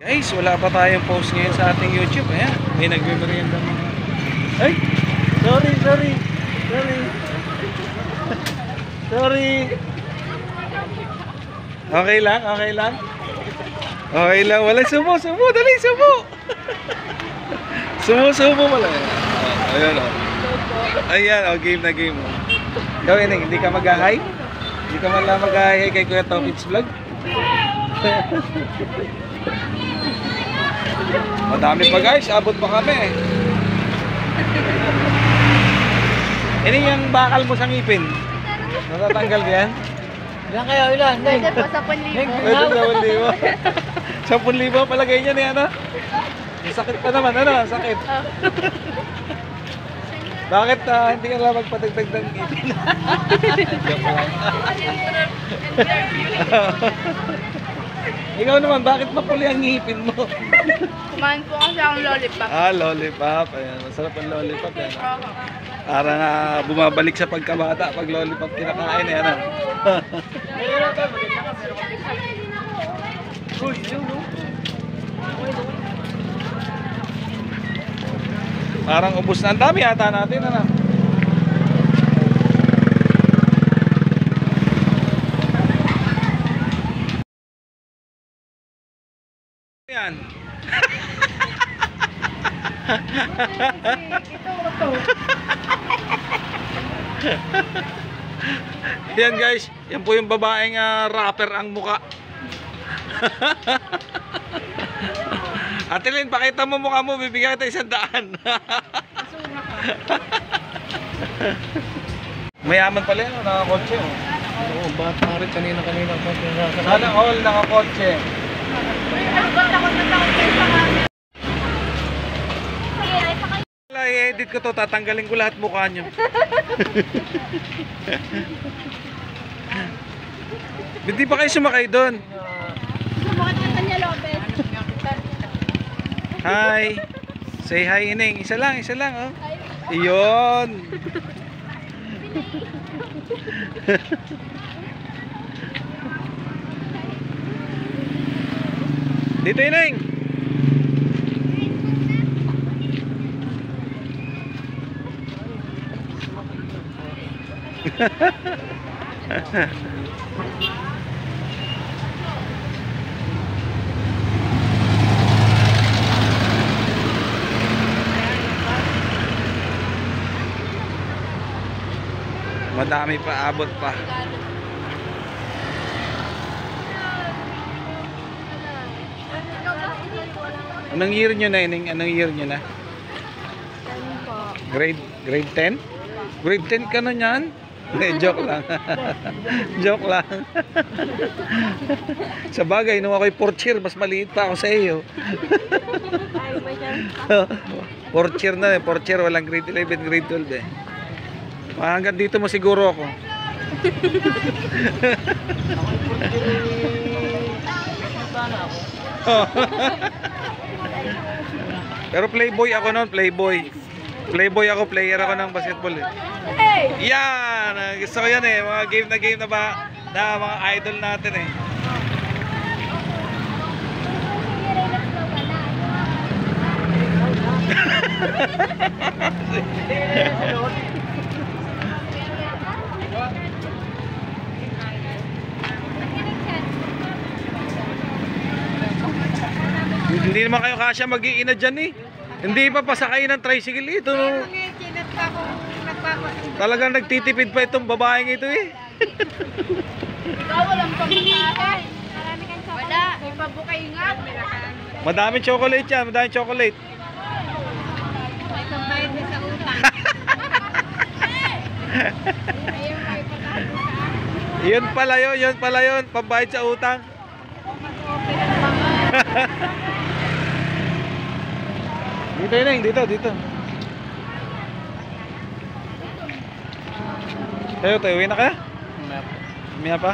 Guys, wala pa tayong post ngayon sa ating YouTube. Ayan, may nagme-merienda mga... Ay! Sorry. Okay lang. Wala sumo. Dali, sumo! Sumo pala. Ayan o. Ayan o, game na game. Gawin hindi ka mag-hi? Hindi ka man lang mag-hi kay Kuya Topits Vlog? Madami pa guys, abot pa kami. Ini yung bakal mo sa ngipin. Natatanggal yan? Ilan kayo? Ilan? Pwede po, 10,000. Pwede 10,000 palagay niya ni ano? Sakit pa naman, ano? Sakit. Bakit hindi ka lang magpadagdag ng ngipin? Ikaw naman, bakit mapuli ang ngipin mo? Kumain po kasi ang lollipop. Lollipop. Ayan, masarap ang lollipop. Yan. Para nga bumabalik sa pagkabata pag lollipop kinakain. Yan. Parang ubos na. Ang dami yata natin. Ano? Yan. Yan guys, yan po yung babaeng rapper ang muka. Ate Lynn, pakita mo mukha mo, bibigyan kita 100. Mayaman pala yan, nakakotse. Oo, bakit parit kanina po. Sana all nakakotse. I-edit ko to, tatanggalin ko lahat mukha nyo. Hindi pa kayo sumakay doon. Sumakit ng Tanya Lopez. Hi. Say hi, Ineng. Isa lang oh. Iyon. Dito, Ineng. Madami pa, abot pa. Anong year nyo na, Ineng? Anong year nyo na? Grade 10? Grade 10 ka na yan? Joke lang. Joke lang. Sa bagay, nung ako'y 4th year, mas maliit pa ako sa iyo. 4th year na eh. 4th year, walang grade 11, grade 12 eh. Hanggang dito mo siguro ako. Pero playboy ako noon, playboy. Playboy ako, player ako ng basketball eh. Yan! Gusto ko yan eh, mga game na ba na mga idol natin eh. Hindi naman kayo kasya mag-iina dyan eh. Hindi pa pasakay ng tricycle ito. Talagang nagtitipid pa itong babaeng ito eh. Ikaw walang pamutahe. Wala, may pabukay nga. Madaming chocolate yan, madaming chocolate. May pambayad na sa utang. Yun pala yun, pambayad sa utang. Dito yun, dito. Tayo, uwi na kaya? Umaya pa.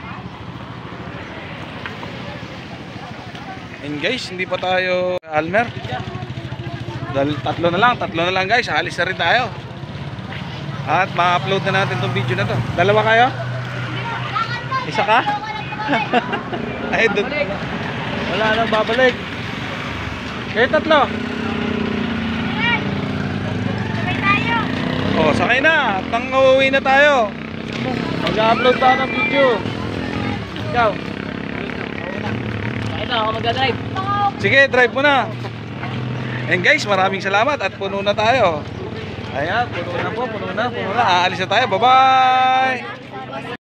And guys, hindi pa tayo Almer. Dahil tatlo na lang guys, alis na rin tayo. At ma-upload na natin tong video na to. Dalawa kayo? Isa ka? Ay, doon. Wala nang babalik. Kayo tatlo. Sabay tayo. Oh, sakay na. Tang uuwi na tayo. Mag-upload tayo ng video. Ikaw. Bakit ako mag-drive? Sige, drive mo na. And guys, maraming salamat at puno na tayo. Ayan, puno na po, puno na. Aalis na tayo. Bye-bye!